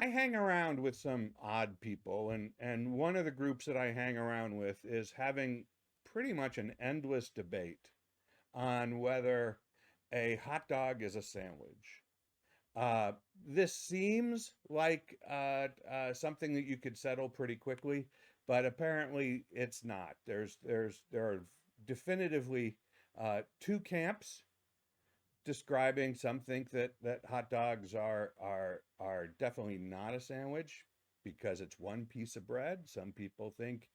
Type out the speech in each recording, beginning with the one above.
I hang around with some odd people, and one of the groups that I hang around with is having pretty much an endless debate on whether a hot dog is a sandwich. Uh, this seems like something that you could settle pretty quickly, but apparently it's not. There are definitively two camps describing. Some think that hot dogs are definitely not a sandwich because it's one piece of bread. Some people think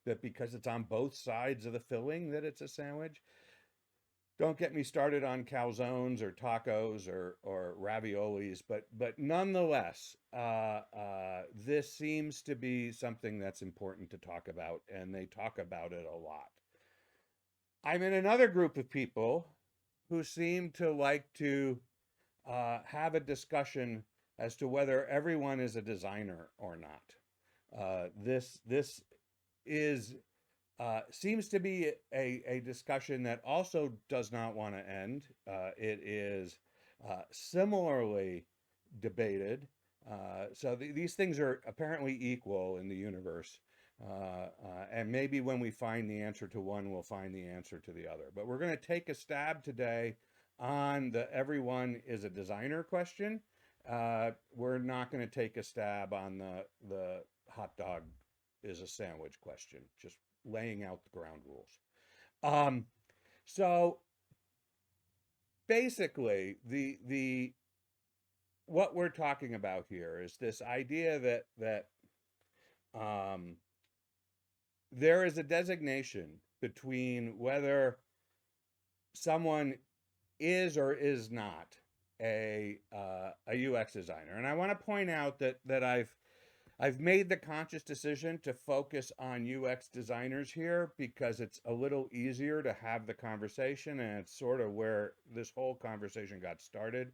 that because it's on both sides of the filling that it's a sandwich. Don't get me started on calzones or tacos or raviolis, but nonetheless, this seems to be something that's important to talk about, and they talk about it a lot. I'm in another group of people who seem to like to have a discussion as to whether everyone is a designer or not. This is seems to be a discussion that also does not want to end. It is similarly debated. These things are apparently equal in the universe. And maybe when we find the answer to one, we'll find the answer to the other. But we're going to take a stab today on the everyone is a designer question. We're not going to take a stab on the hot dog is a sandwich question, just laying out the ground rules. Um, so basically, the what we're talking about here is this idea that um, there is a designation between whether someone is or is not a UX designer, and I want to point out that I've made the conscious decision to focus on UX designers here because it's a little easier to have the conversation, and it's sort of where this whole conversation got started.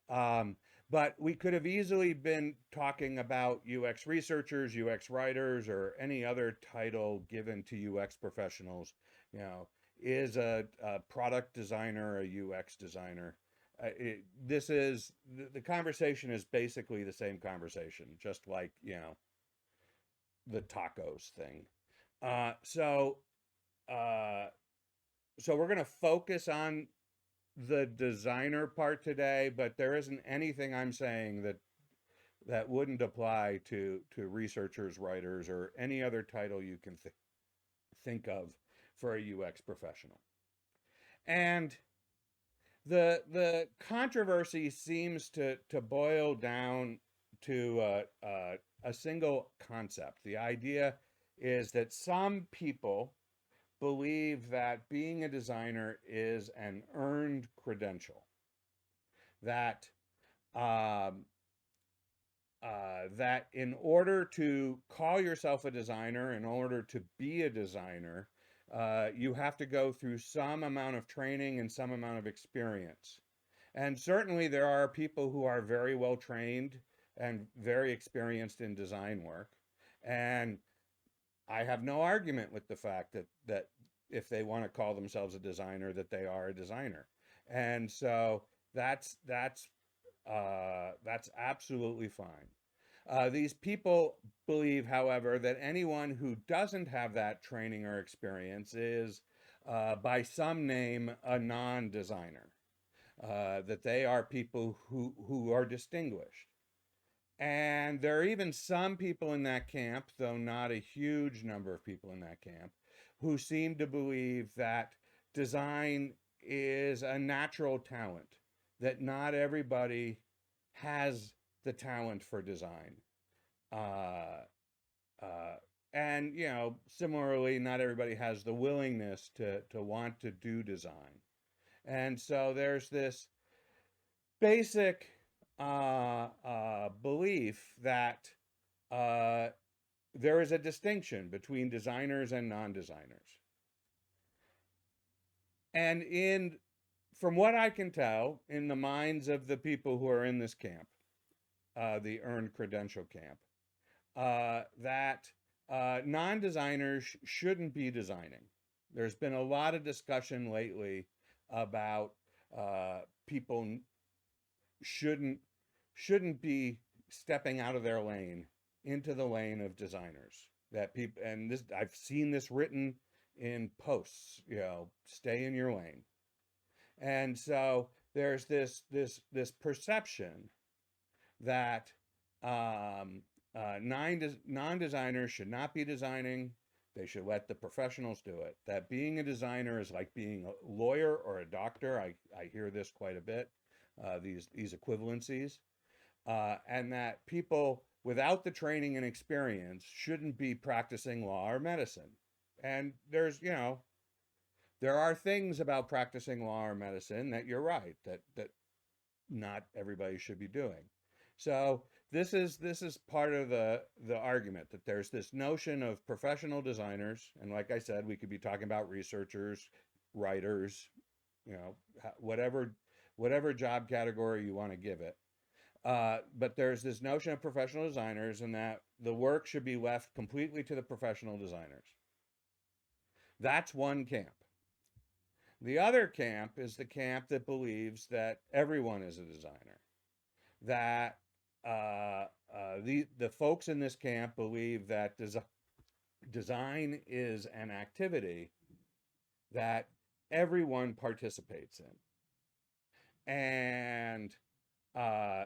Um, but we could have easily been talking about UX researchers, UX writers, or any other title given to UX professionals. You know, is a product designer a UX designer? This is the conversation is basically the same conversation, just like the tacos thing. Uh, so uh, so we're going to focus on the designer part today, but there isn't anything I'm saying that wouldn't apply to researchers, writers, or any other title you can think of for a UX professional. And the controversy seems to boil down to a single concept. The idea is that some people believe that being a designer is an earned credential. That um, that in order to call yourself a designer, in order to be a designer, you have to go through some amount of training and some amount of experience. And certainly there are people who are very well trained and very experienced in design work. And I have no argument with the fact that if they want to call themselves a designer, that they are a designer. And so that's absolutely fine. These people believe, however, that anyone who doesn't have that training or experience is, by some name, a non-designer. That they are people who are distinguished. And there are even some people in that camp, though not a huge number of people in that camp, who seem to believe that design is a natural talent, that not everybody has the talent for design. Uh, uh, and, similarly, not everybody has the willingness to want to do design. And so there's this basic belief that uh, there is a distinction between designers and non-designers. And from what I can tell, in the minds of the people who are in this camp, the earned credential camp, that non-designers shouldn't be designing. There's been a lot of discussion lately about people shouldn't shouldn't be stepping out of their lane into the lane of designers. That people, and this, I've seen this written in posts, stay in your lane. And so there's this perception that non-designers should not be designing. They should let the professionals do it. That being a designer is like being a lawyer or a doctor. I hear this quite a bit, these equivalencies. And that people without the training and experience shouldn't be practicing law or medicine. And there are things about practicing law or medicine that you're right, that not everybody should be doing. So this is part of the argument, that there's this notion of professional designers, and like I said, we could be talking about researchers, writers, whatever job category you want to give it. But there's this notion of professional designers, and that the work should be left completely to the professional designers. That's one camp. The other camp is the camp that believes that everyone is a designer. That the folks in this camp believe that design is an activity that everyone participates in. And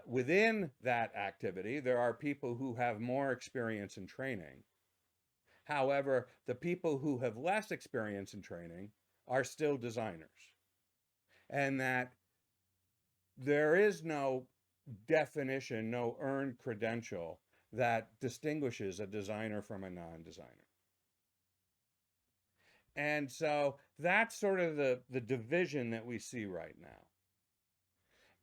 within that activity, there are people who have more experience and training. However, the people who have less experience and training are still designers. And that there is no definition, no earned credential that distinguishes a designer from a non-designer. And so that's sort of the division that we see right now.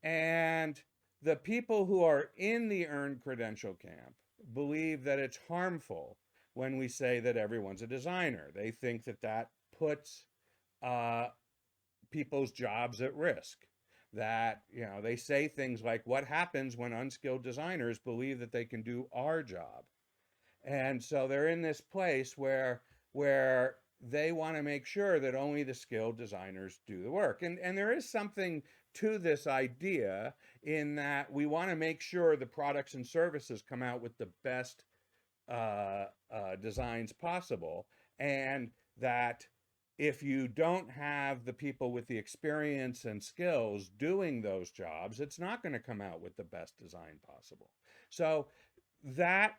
And the people who are in the earned credential camp believe that it's harmful when we say that everyone's a designer. They think that puts people's jobs at risk. That, they say things like, what happens when unskilled designers believe that they can do our job? And so they're in this place where they want to make sure that only the skilled designers do the work. And there is something to this idea, in that we want to make sure the products and services come out with the best designs possible, and that if you don't have the people with the experience and skills doing those jobs, it's not going to come out with the best design possible. So that,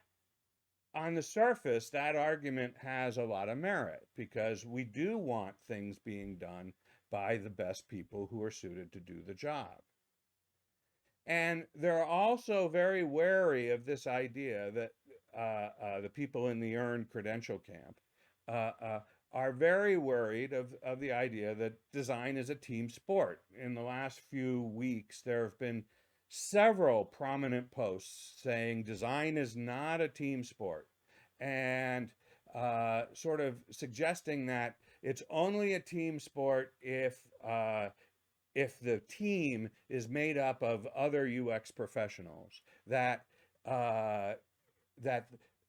on the surface, that argument has a lot of merit, because we do want things being done by the best people who are suited to do the job. And they're also very wary of this idea that the people in the earned credential camp are very worried of the idea that design is a team sport. In the last few weeks, there have been several prominent posts saying design is not a team sport, and sort of suggesting that it's only a team sport if the team is made up of other UX professionals. That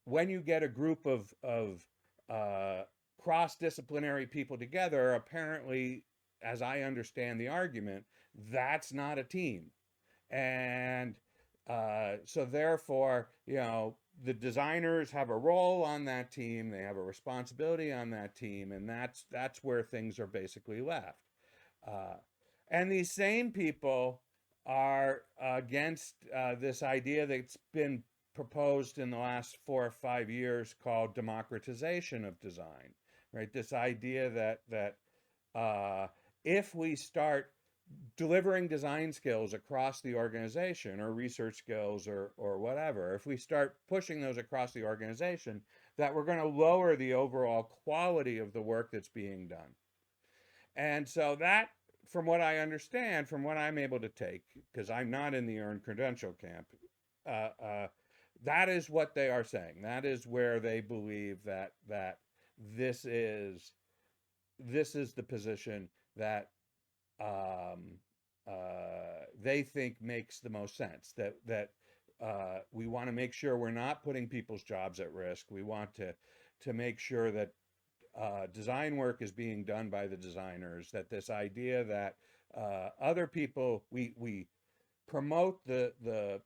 when you get a group of cross-disciplinary people together, apparently, as I understand the argument, that's not a team. And so therefore, the designers have a role on that team, they have a responsibility on that team, and that's where things are basically left. And these same people are against this idea that's been proposed in the last 4 or 5 years, called democratization of design, right? This idea that if we start delivering design skills across the organization, or research skills, or whatever, if we start pushing those across the organization, that we're going to lower the overall quality of the work that's being done. And so that, from what I understand, from what I'm able to take, because I'm not in the earned credential camp, that is what they are saying. That is where they believe that this is the position that they think makes the most sense. That we want to make sure we're not putting people's jobs at risk. We want to make sure that design work is being done by the designers. That this idea that other people, we promote the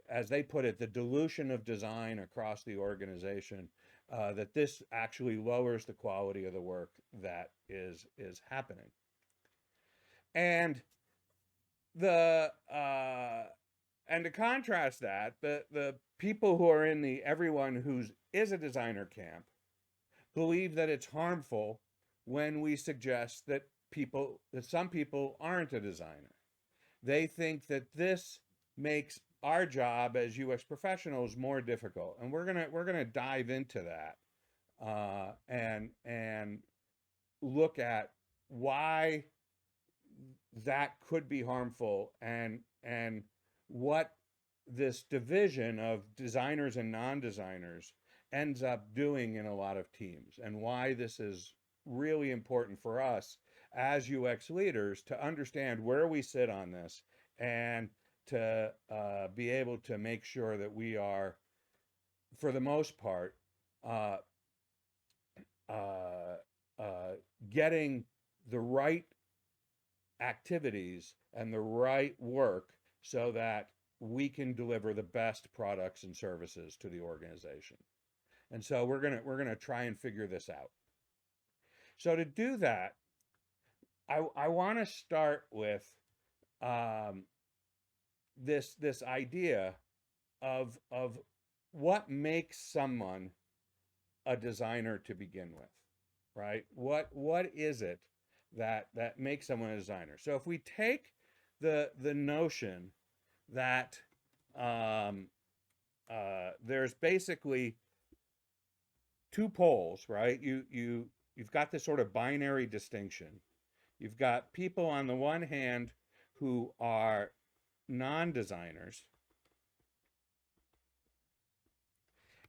as they put it, the dilution of design across the organization, that this actually lowers the quality of the work that is happening. And the and to contrast that, the people who are in the everyone who's is a designer camp believe that it's harmful when we suggest that some people aren't a designer. They think that this makes our job as UX professionals more difficult, and we're gonna dive into that, and look at why that could be harmful, and what this division of designers and non-designers ends up doing in a lot of teams, and why this is really important for us as UX leaders to understand where we sit on this, and to be able to make sure that we are, for the most part, uh, uh, uh, getting the right activities and the right work so that we can deliver the best products and services to the organization. And so we're gonna try and figure this out. So to do that, I want to start with um, this idea of what makes someone a designer to begin with, right? What is it that makes someone a designer? So if we take the notion that there's basically two poles, right? You've got this sort of binary distinction. You've got people on the one hand who are non-designers,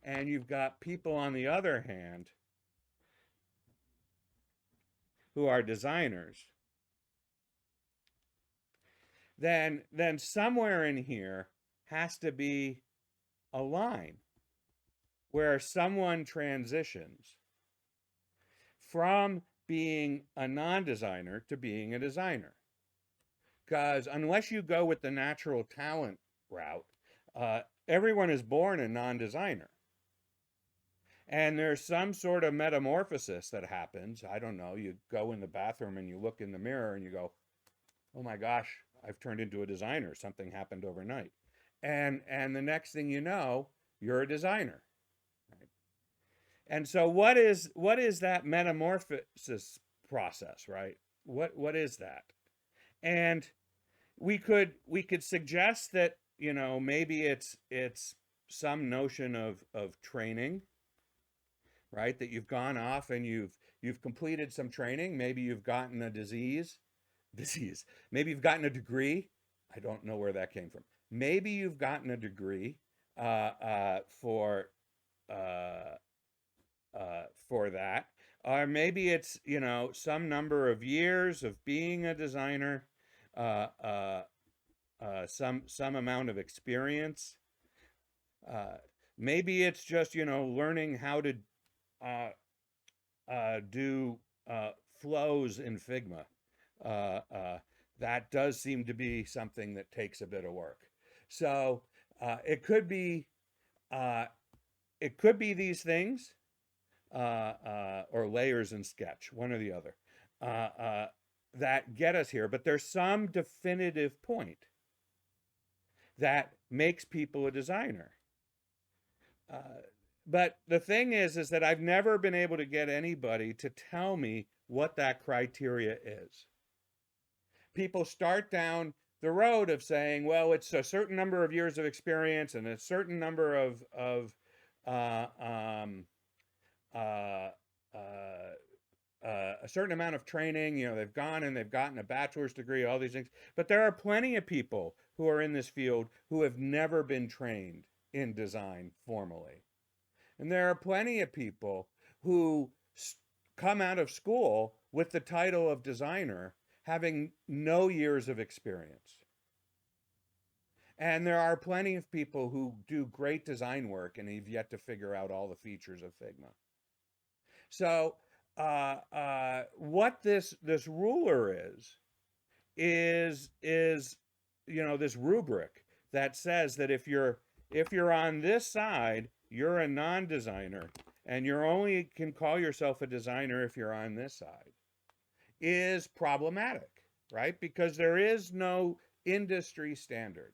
and you've got people on the other hand who are designers. Then somewhere in here has to be a line where someone transitions from being a non-designer to being a designer. Because unless you go with the natural talent route, everyone is born a non-designer. And there's some sort of metamorphosis that happens. I don't know, you go in the bathroom and you look in the mirror and you go, oh my gosh, I've turned into a designer. Something happened overnight. And the next thing you know, you're a designer. Right? And so what is that metamorphosis process, right? What is that? And we could suggest that, maybe it's some notion of training, right? That you've gone off and you've completed some training. Maybe you've gotten a disease. Maybe you've gotten a degree. I don't know where that came from. Maybe you've gotten a degree uh, for that, or maybe it's some number of years of being a designer, uh, uh, some amount of experience. Uh, Maybe it's just learning how to uh, do flows in Figma. Uh, uh, that does seem to be something that takes a bit of work. So it could be uh, these things, or layers in Sketch, one or the other, uh, uh, that get us here. But there's some definitive point that makes people a designer. Uh, but the thing is that I've never been able to get anybody to tell me what that criteria is. People start down the road of saying, well, it's a certain number of years of experience and a certain number of uh, um, uh, uh, a certain amount of training. They've gone and they've gotten a bachelor's degree, all these things. But there are plenty of people who are in this field who have never been trained in design formally. And there are plenty of people who come out of school with the title of designer, having no years of experience. And there are plenty of people who do great design work and have yet to figure out all the features of Figma. So what this ruler is this rubric that says that if you're on this side, you're a non-designer, and you only can call yourself a designer if you're on this side, is problematic, right? Because there is no industry standard.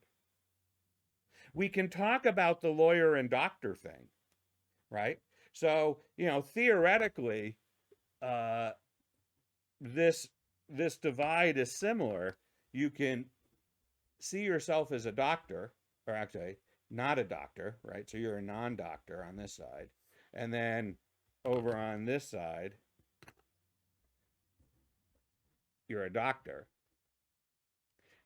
We can talk about the lawyer and doctor thing, right? So, theoretically, uh, this this divide is similar. You can see yourself as a doctor, or actually not a doctor, right? So you're a non-doctor on this side, and then over on this side, you're a doctor.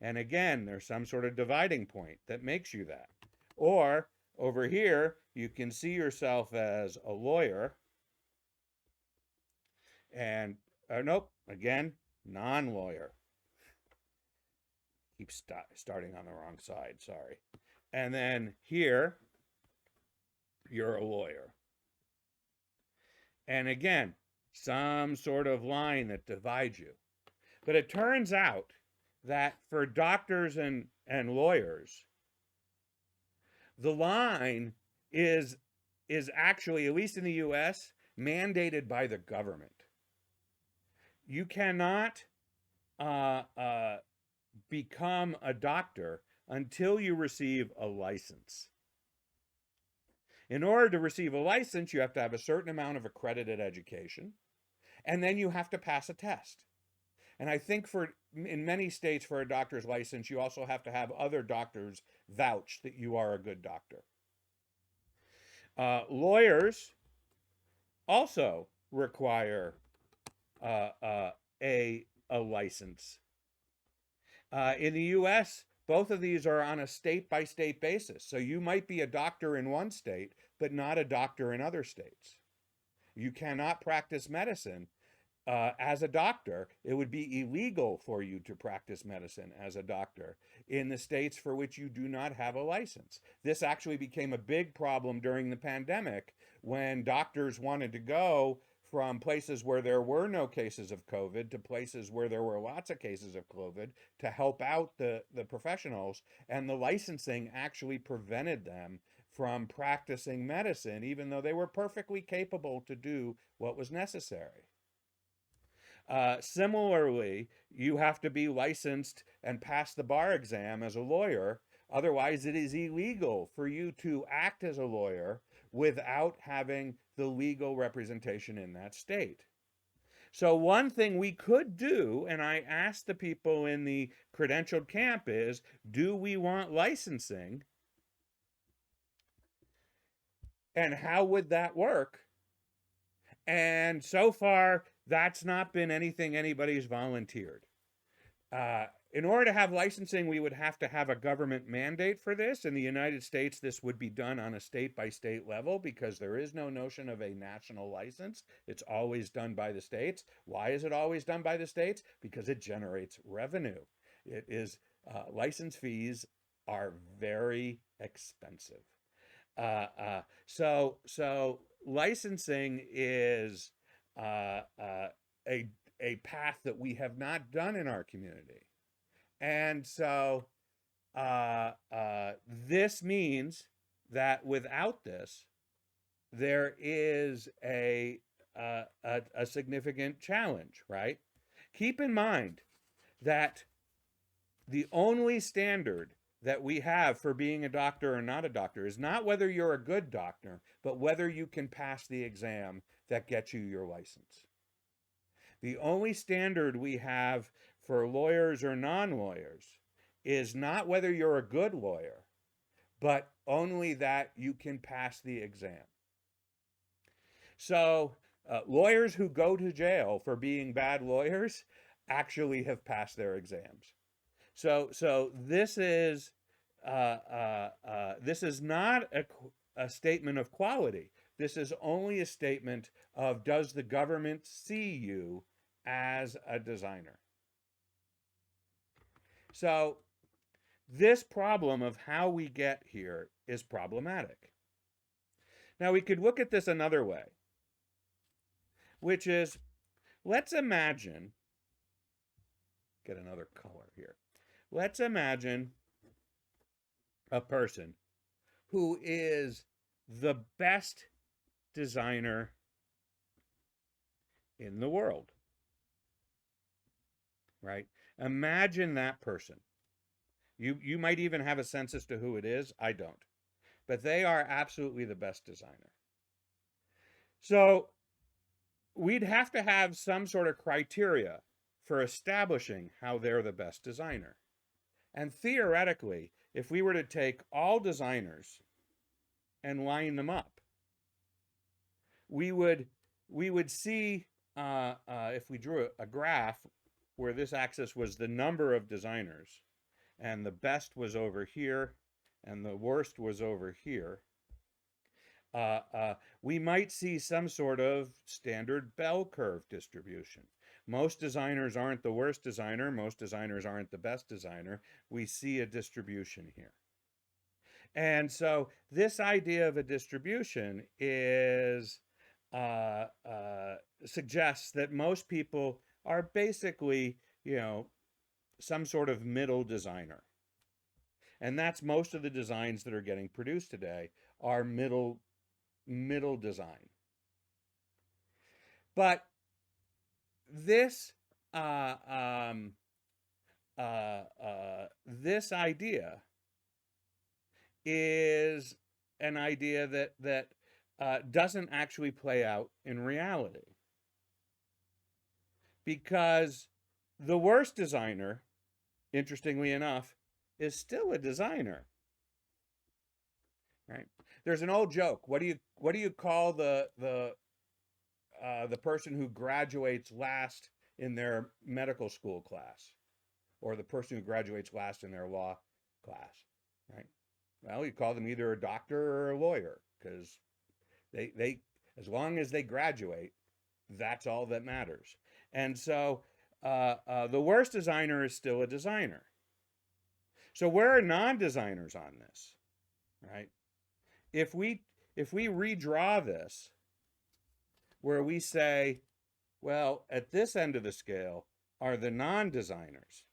And again, there's some sort of dividing point that makes you that. Or over here, you can see yourself as a lawyer, and nope, again, non-lawyer. Keep starting on the wrong side, sorry. And then here, you're a lawyer. And again, some sort of line that divides you. But it turns out that for doctors and lawyers, the line is actually, at least in the US, mandated by the government. You cannot become a doctor until you receive a license. In order to receive a license, you have to have a certain amount of accredited education, and then you have to pass a test. And I think in many states, for a doctor's license, you also have to have other doctors vouch that you are a good doctor. Lawyers also require a license. In the US, both of these are on a state-by-state basis. So you might be a doctor in one state, but not a doctor in other states. You cannot practice medicine as a doctor. It would be illegal for you to practice medicine as a doctor in the states for which you do not have a license. This actually became a big problem during the pandemic when doctors wanted to go from places where there were no cases of COVID to places where there were lots of cases of COVID to help out the professionals. And the licensing actually prevented them from practicing medicine, even though they were perfectly capable to do what was necessary. Similarly, you have to be licensed and pass the bar exam as a lawyer. Otherwise, it is illegal for you to act as a lawyer without having the legal representation in that state. So one thing we could do, and I asked the people in the credentialed camp, is, do we want licensing? And how would that work? And so far, that's not been anything anybody's volunteered. In order to have licensing, we would have to have a government mandate for this. In the United States, this would be done on a state-by-state level because there is no notion of a national license. It's always done by the states. Why is it always done by the states? Because it generates revenue. It is license fees are very expensive. So licensing is a path that we have not done in our community. And so this means that without this, there is a significant challenge, right? Keep in mind that the only standard that we have for being a doctor or not a doctor is not whether you're a good doctor, but whether you can pass the exam that gets you your license. The only standard we have for lawyers or non-lawyers is not whether you're a good lawyer, but only that you can pass the exam. So lawyers who go to jail for being bad lawyers actually have passed their exams. So this is not a statement of quality. This is only a statement of, does the government see you as a designer? So this problem of how we get here is problematic. Now we could look at this another way, which is, let's imagine, get another color here. Let's imagine a person who is the best designer in the world, right? Imagine that person. You might even have a sense as to who it is. I don't. But they are absolutely the best designer. So we'd have to have some sort of criteria for establishing how they're the best designer. And theoretically, if we were to take all designers and line them up, we would see if we drew a graph where this axis was the number of designers, and the best was over here, and the worst was over here. We might see some sort of standard bell curve distribution. Most designers aren't the worst designer. Most designers aren't the best designer. We see a distribution here. And so this idea of a distribution is suggests that most people are basically, some sort of middle designer. And that's most of the designs that are getting produced today are middle design. But this this idea is an idea that doesn't actually play out in reality, because the worst designer, interestingly enough, is still a designer, right? There's an old joke. What do you call the person who graduates last in their medical school class, or the person who graduates last in their law class, right? Well, you call them either a doctor or a lawyer, because they as long as they graduate, that's all that matters. And so the worst designer is still a designer. So where are non-designers on this, right? If we redraw this, where we say, well, at this end of the scale are the non-designers,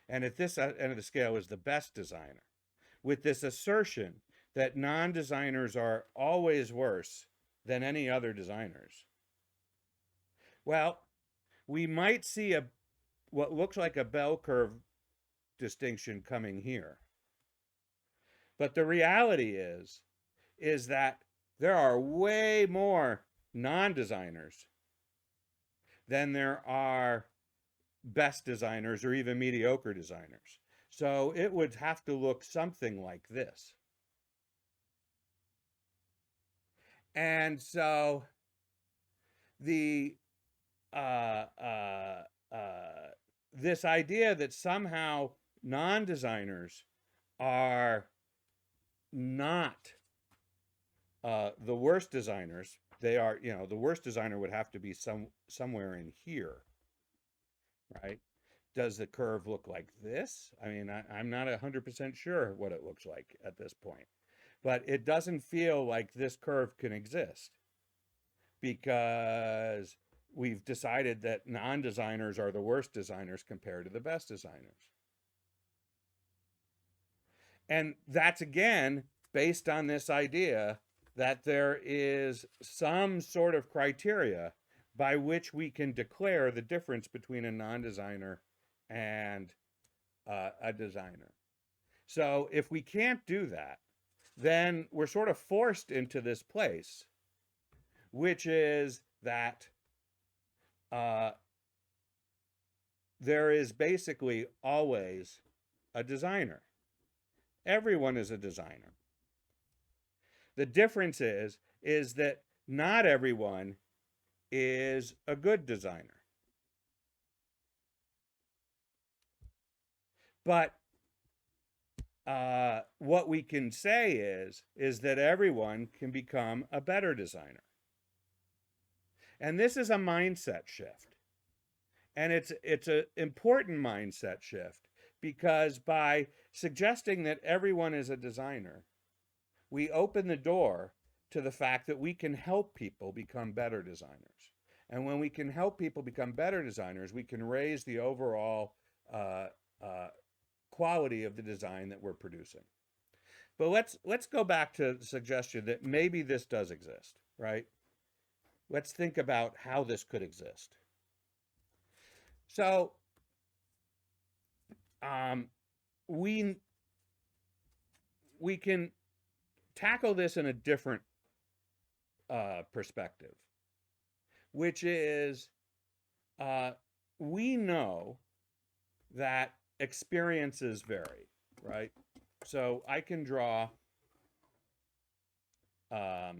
and at this end of the scale is the best designer, with this assertion that non-designers are always worse than any other designers. Well, we might see what looks like a bell curve distinction coming here. But the reality is that there are way more non-designers than there are best designers or even mediocre designers. So it would have to look something like this. And so the this idea that somehow non-designers are not the worst designers. They are, the worst designer would have to be somewhere in here, right? Does the curve look like this? I mean, I'm not 100% sure what it looks like at this point, but it doesn't feel like this curve can exist, because we've decided that non-designers are the worst designers compared to the best designers. And that's, again, based on this idea that there is some sort of criteria by which we can declare the difference between a non-designer and a designer. So if we can't do that, then we're sort of forced into this place, which is that there is basically always a designer. Everyone is a designer. The difference is that not everyone is a good designer. But what we can say is that everyone can become a better designer. And this is a mindset shift. And it's an important mindset shift, because by suggesting that everyone is a designer, we open the door to the fact that we can help people become better designers. And when we can help people become better designers, we can raise the overall quality of the design that we're producing. But let's go back to the suggestion that maybe this does exist, right? Let's think about how this could exist. So um, we we can tackle this in a different perspective, which is we know that experiences vary, right? So I can draw a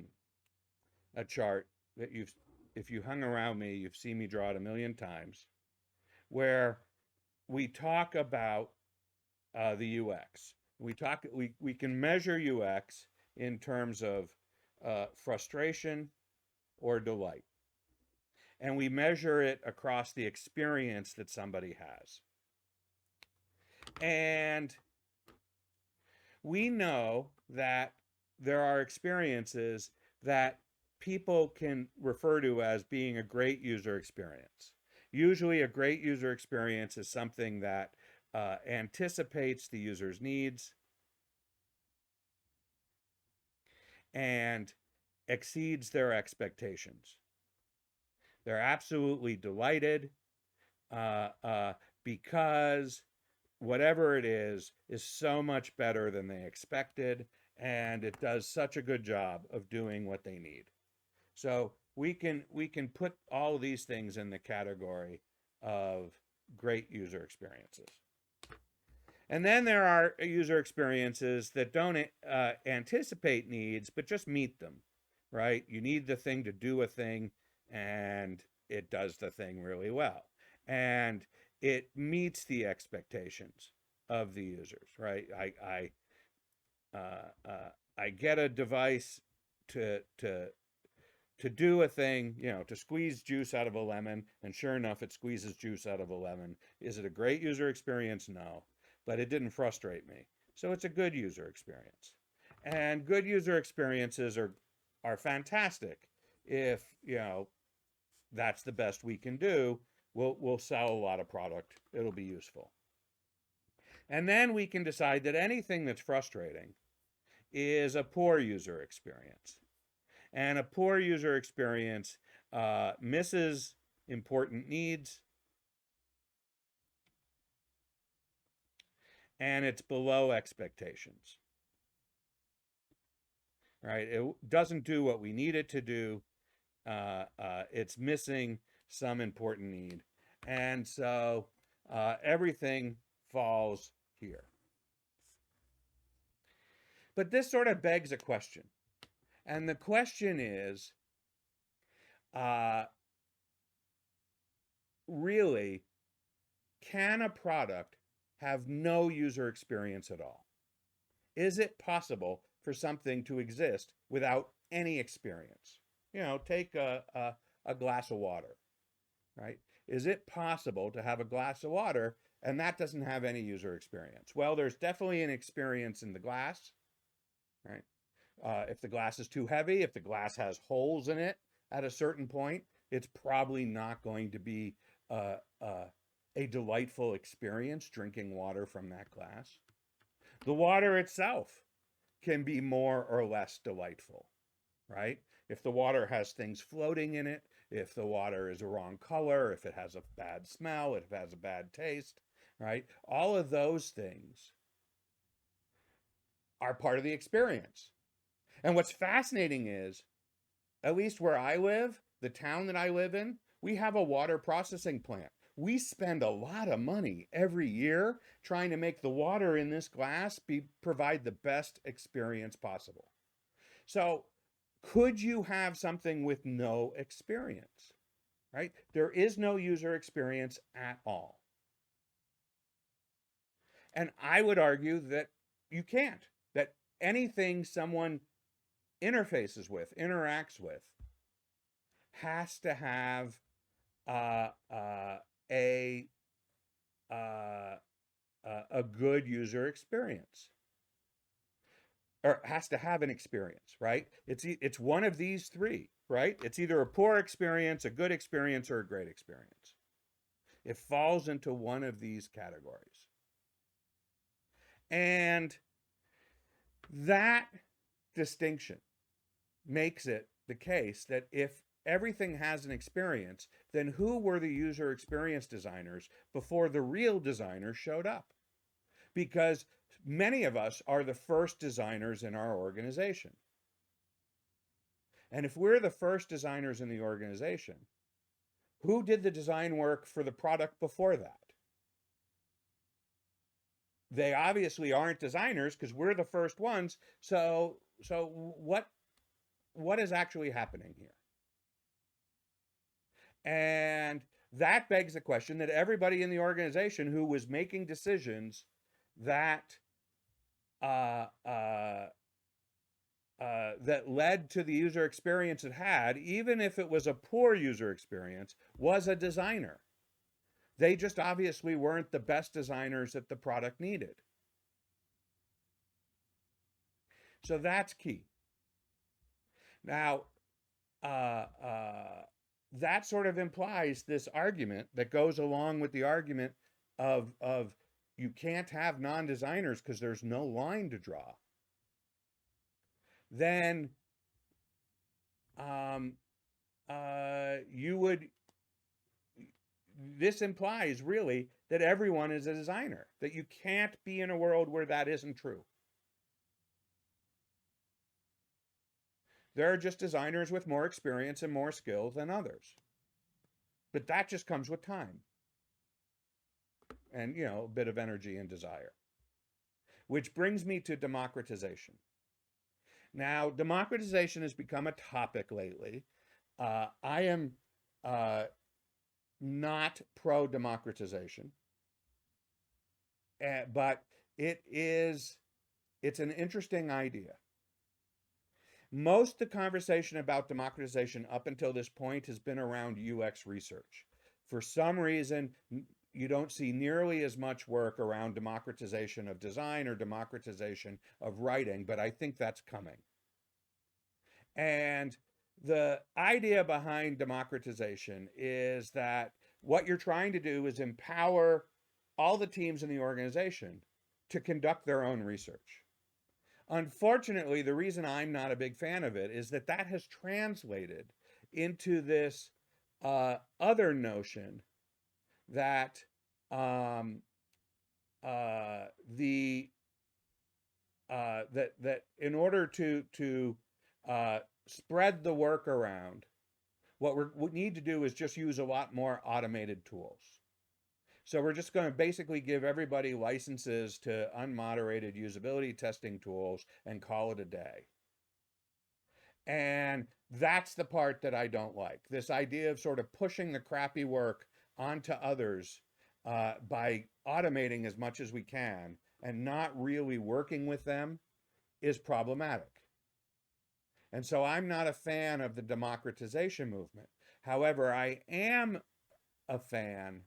chart that if you hung around me, you've seen me draw it a million times, where we talk about the UX. We can measure UX in terms of frustration or delight, and we measure it across the experience that somebody has. And we know that there are experiences that people can refer to as being a great user experience. Usually, a great user experience is something that anticipates the user's needs and exceeds their expectations. They're absolutely delighted because whatever it is so much better than they expected, and it does such a good job of doing what they need. So we can put all of these things in the category of great user experiences. And then there are user experiences that don't anticipate needs, but just meet them, right? You need the thing to do a thing, and it does the thing really well. And it meets the expectations of the users, right? I get a device to do a thing, to squeeze juice out of a lemon, and sure enough, it squeezes juice out of a lemon. Is it a great user experience? No, but it didn't frustrate me. So it's a good user experience. And good user experiences are fantastic if, that's the best we can do. We'll sell a lot of product. It'll be useful. And then we can decide that anything that's frustrating is a poor user experience. And a poor user experience misses important needs, and it's below expectations, right? It doesn't do what we need it to do. It's missing some important need. And so everything falls here. But this sort of begs a question. And the question is, really, can a product have no user experience at all? Is it possible for something to exist without any experience? Take a glass of water, right? Is it possible to have a glass of water and that doesn't have any user experience? Well, there's definitely an experience in the glass, right? If the glass is too heavy, if the glass has holes in it at a certain point, it's probably not going to be a delightful experience drinking water from that glass. The water itself can be more or less delightful, right? If the water has things floating in it, if the water is a wrong color, if it has a bad smell, if it has a bad taste, right? All of those things are part of the experience. And what's fascinating is, at least where I live, the town that I live in, we have a water processing plant. We spend a lot of money every year trying to make the water in this glass provide the best experience possible. So could you have something with no experience, right? There is no user experience at all. And I would argue that you can't, that anything someone interfaces with, interacts with, has to have a good user experience, or has to have an experience, right? It's one of these three, right? It's either a poor experience, a good experience, or a great experience. It falls into one of these categories. And that distinction makes it the case that if everything has an experience, then who were the user experience designers before the real designers showed up? Because many of us are the first designers in our organization. And if we're the first designers in the organization, who did the design work for the product before that? They obviously aren't designers because we're the first ones. So what is actually happening here? And that begs the question that everybody in the organization who was making decisions that uh, uh, that led to the user experience it had, even if it was a poor user experience, was a designer. They just obviously weren't the best designers that the product needed. So that's key. Now, uh, uh, that sort of implies this argument that goes along with the argument of you can't have non-designers because there's no line to draw. Then um, you would, this implies really that everyone is a designer, that you can't be in a world where that isn't true. There are just designers with more experience and more skills than others. But that just comes with time and, a bit of energy and desire. Which brings me to democratization. Now, democratization has become a topic lately. I am not pro-democratization, but it's an interesting idea. Most of the conversation about democratization up until this point has been around UX research. For some reason, you don't see nearly as much work around democratization of design or democratization of writing, but I think that's coming. And the idea behind democratization is that what you're trying to do is empower all the teams in the organization to conduct their own research. Unfortunately, the reason I'm not a big fan of it is that that has translated into this other notion that that in order to spread the work around, what we need to do is just use a lot more automated tools. So we're just going to basically give everybody licenses to unmoderated usability testing tools and call it a day. And that's the part that I don't like. This idea of sort of pushing the crappy work onto others by automating as much as we can and not really working with them is problematic. And so I'm not a fan of the democratization movement. However, I am a fan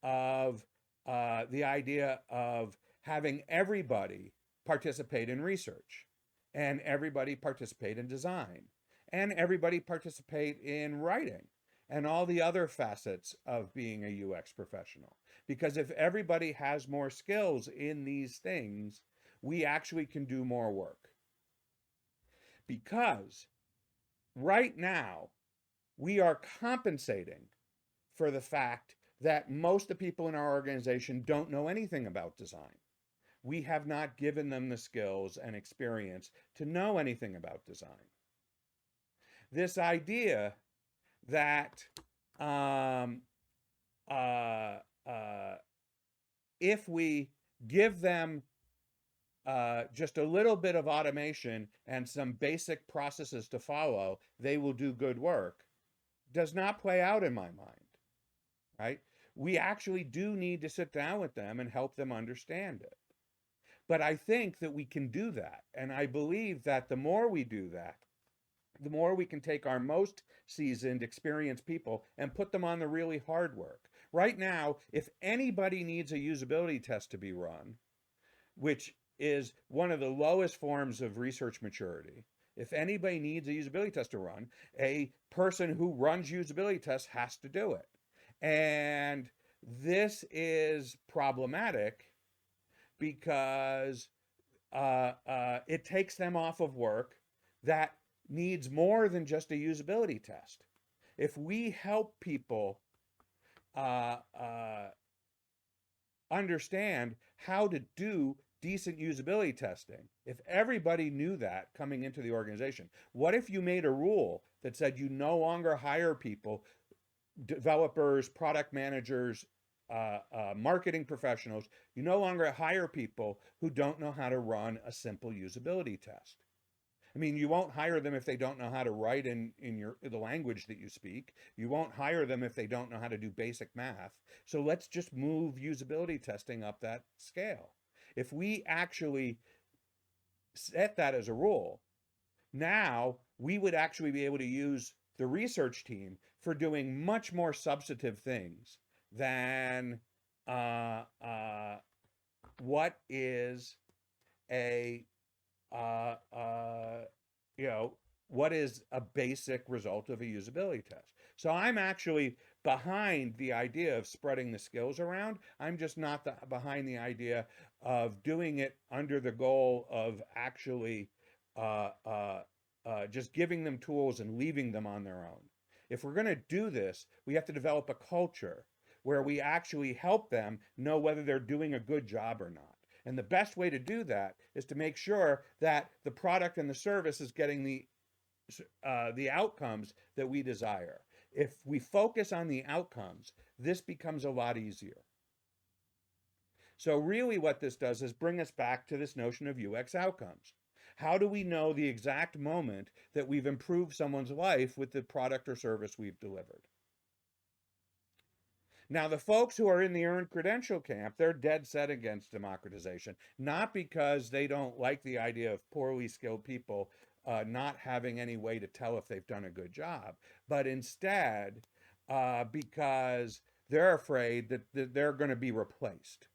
of the idea of having everybody participate in research and everybody participate in design and everybody participate in writing and all the other facets of being a UX professional. Because if everybody has more skills in these things, we actually can do more work. Because right now, we are compensating for the fact that most of the people in our organization don't know anything about design. We have not given them the skills and experience to know anything about design. This idea that if we give them just a little bit of automation and some basic processes to follow, they will do good work, does not play out in my mind, right? We actually do need to sit down with them and help them understand it. But I think that we can do that. And I believe that the more we do that, the more we can take our most seasoned, experienced people and put them on the really hard work. Right now, if anybody needs a usability test to be run, which is one of the lowest forms of research maturity, if anybody needs a usability test to run, a person who runs usability tests has to do it. And this is problematic because it takes them off of work that needs more than just a usability test. If we help people uh, uh, understand how to do decent usability testing, if everybody knew that coming into the organization, what if you made a rule that said you no longer hire people, developers, product managers, marketing professionals, you no longer hire people who don't know how to run a simple usability test? I mean, you won't hire them if they don't know how to write in the language that you speak. You won't hire them if they don't know how to do basic math. So let's just move usability testing up that scale. If we actually set that as a rule, now we would actually be able to use the research team for doing much more substantive things than what is a uh, uh, you know, what is a basic result of a usability test. So I'm actually behind the idea of spreading the skills around. I'm just not behind the idea of doing it under the goal of actually uh, uh, just giving them tools and leaving them on their own. If we're going to do this, we have to develop a culture where we actually help them know whether they're doing a good job or not. And the best way to do that is to make sure that the product and the service is getting the outcomes that we desire. If we focus on the outcomes, this becomes a lot easier. So really what this does is bring us back to this notion of UX outcomes. How do we know the exact moment that we've improved someone's life with the product or service we've delivered? Now, the folks who are in the earned credential camp, they're dead set against democratization, not because they don't like the idea of poorly skilled people not having any way to tell if they've done a good job, but instead because they're afraid that they're going to be replaced.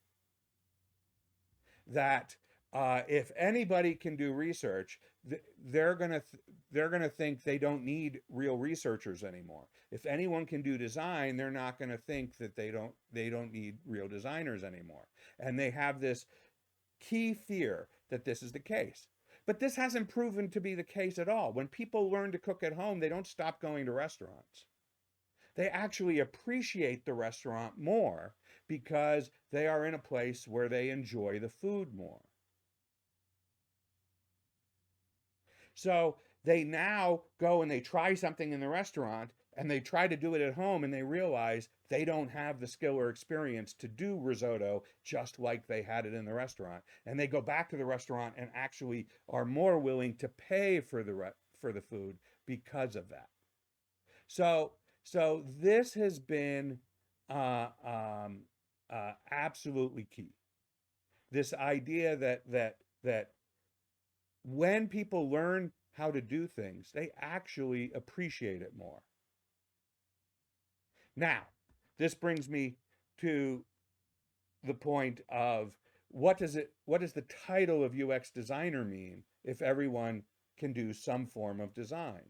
That if anybody can do research, they're going to think they don't need real researchers anymore. If anyone can do design, they're not going to think that they don't need real designers anymore. And they have this key fear that this is the case. But this hasn't proven to be the case at all. When people learn to cook at home, they don't stop going to restaurants. They actually appreciate the restaurant more because they are in a place where they enjoy the food more. So they now go and they try something in the restaurant and they try to do it at home and they realize they don't have the skill or experience to do risotto just like they had it in the restaurant. And they go back to the restaurant and actually are more willing to pay for the food because of that. So this has been absolutely key. This idea that when people learn how to do things, they actually appreciate it more. Now, this brings me to the point of what does the title of UX designer mean if everyone can do some form of design?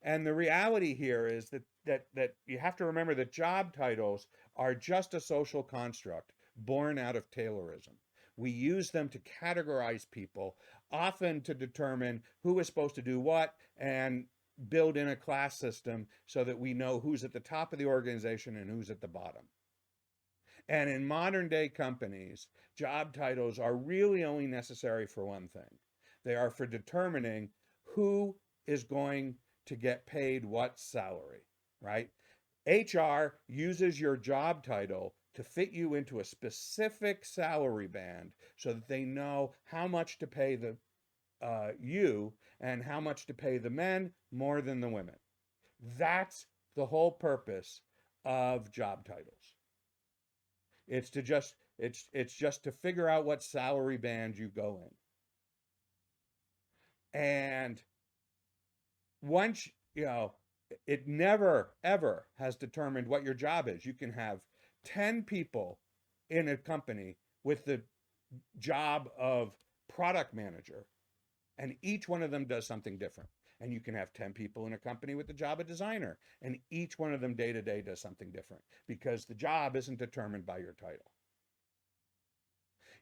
And the reality here is that you have to remember that job titles are just a social construct born out of Taylorism. We use them to categorize people, often to determine who is supposed to do what and build in a class system so that we know who's at the top of the organization and who's at the bottom. And in modern day companies, job titles are really only necessary for one thing. They are for determining who is going to get paid what salary, right? HR uses your job title to fit you into a specific salary band so that they know how much to pay you and how much to pay the men more than the women. That's the whole purpose of job titles. It's just to figure out what salary band you go in. And once, it never, ever has determined what your job is. You can have 10 people in a company with the job of product manager, and each one of them does something different. And you can have 10 people in a company with the job of designer, and each one of them day to day does something different because the job isn't determined by your title.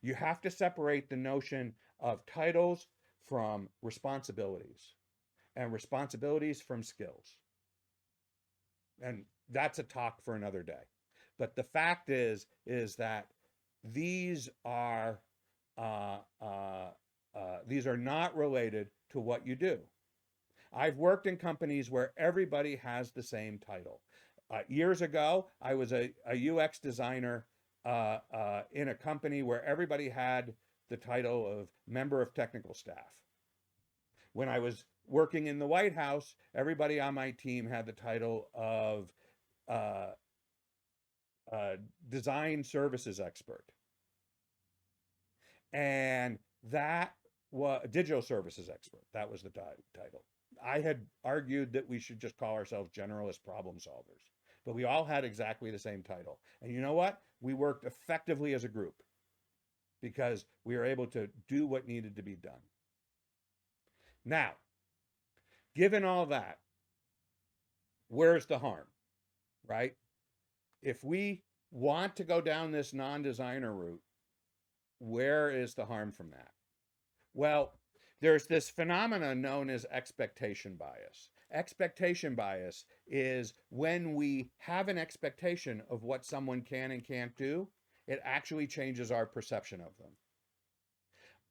You have to separate the notion of titles from responsibilities and responsibilities from skills. And that's a talk for another day. But the fact is that these are uh, uh, these are not related to what you do. I've worked in companies where everybody has the same title. Years ago, I was a UX designer in a company where everybody had the title of member of technical staff. When I was working in the White House, everybody on my team had the title of uh, design services expert. And that was digital services expert. That was the title. I had argued that we should just call ourselves generalist problem solvers, but we all had exactly the same title. And you know what? We worked effectively as a group because we were able to do what needed to be done. Now, given all that, where's the harm, right? If we want to go down this non-designer route, where is the harm from that? Well, there's this phenomenon known as expectation bias. Expectation bias is when we have an expectation of what someone can and can't do, it actually changes our perception of them.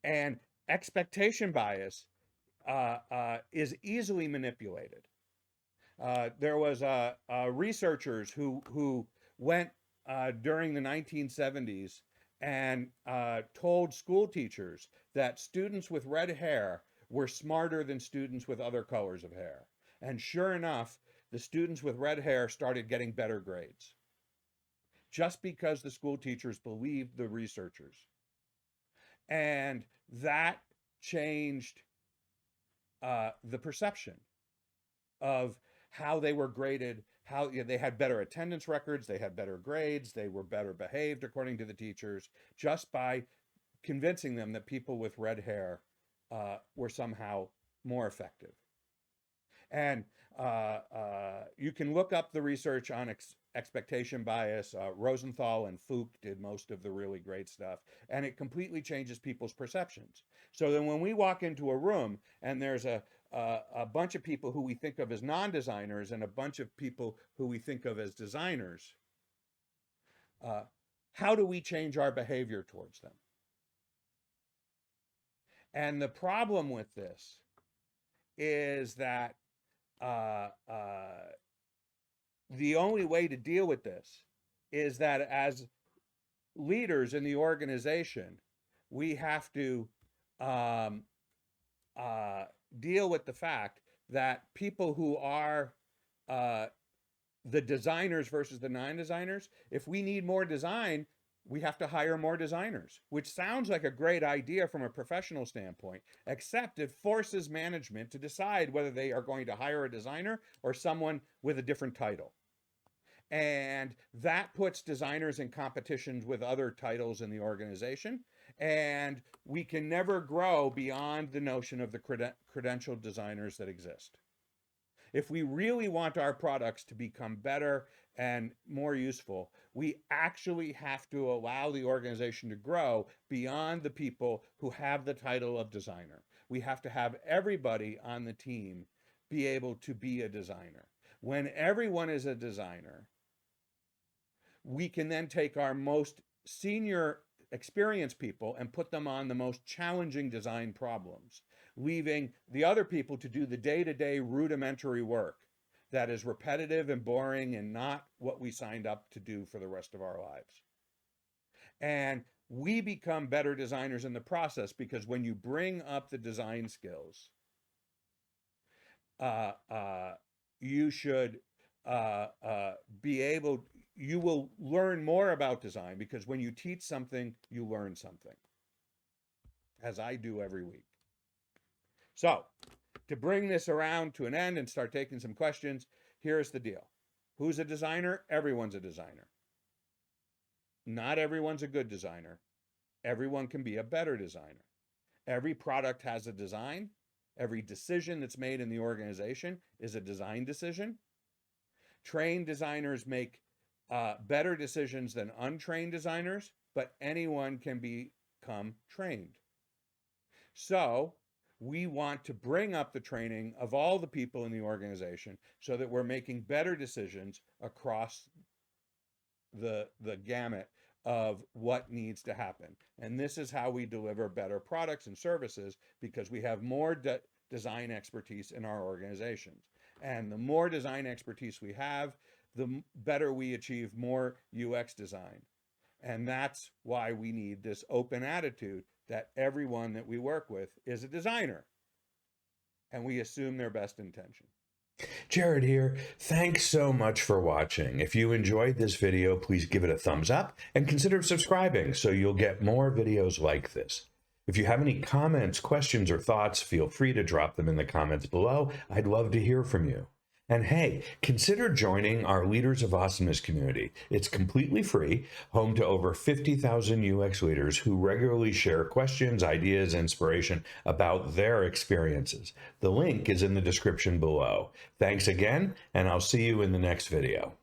And expectation bias is easily manipulated. There was researchers who went during the 1970s and told school teachers that students with red hair were smarter than students with other colors of hair. And sure enough, the students with red hair started getting better grades just because the school teachers believed the researchers. And that changed the perception of how they were graded, how they had better attendance records, they had better grades, they were better behaved according to the teachers, just by convincing them that people with red hair were somehow more effective. And you can look up the research on expectation bias. Rosenthal and Fuchs did most of the really great stuff, and it completely changes people's perceptions. So then when we walk into a room and there's a bunch of people who we think of as non-designers and a bunch of people who we think of as designers, how do we change our behavior towards them? And the problem with this is that the only way to deal with this is that as leaders in the organization, we have to deal with the fact that people who are the designers versus the non-designers, if we need more design, we have to hire more designers, which sounds like a great idea from a professional standpoint, except it forces management to decide whether they are going to hire a designer or someone with a different title. And that puts designers in competitions with other titles in the organization. And we can never grow beyond the notion of the credentialed designers that exist. If we really want our products to become better and more useful, we actually have to allow the organization to grow beyond the people who have the title of designer. We have to have everybody on the team be able to be a designer. When everyone is a designer, we can then take our most senior experienced people and put them on the most challenging design problems, leaving the other people to do the day-to-day rudimentary work that is repetitive and boring and not what we signed up to do for the rest of our lives. And we become better designers in the process because when you bring up the design skills, you should be able, you will learn more about design because when you teach something, you learn something, as I do every week. So, to bring this around to an end and start taking some questions, here's the deal. Who's a designer? Everyone's a designer. Not everyone's a good designer. Everyone can be a better designer. Every product has a design. Every decision that's made in the organization is a design decision. Trained designers make better decisions than untrained designers, but anyone can become come trained. So we want to bring up the training of all the people in the organization so that we're making better decisions across the gamut of what needs to happen. And this is how we deliver better products and services, because we have more design expertise in our organizations. And the more design expertise we have, the better we achieve more UX design. And that's why we need this open attitude that everyone that we work with is a designer, and we assume their best intention. Jared here. Thanks so much for watching. If you enjoyed this video, please give it a thumbs up and consider subscribing so you'll get more videos like this. If you have any comments, questions, or thoughts, feel free to drop them in the comments below. I'd love to hear from you. And hey, consider joining our Leaders of Awesomeness community. It's completely free, home to over 50,000 UX leaders who regularly share questions, ideas, inspiration about their experiences. The link is in the description below. Thanks again, and I'll see you in the next video.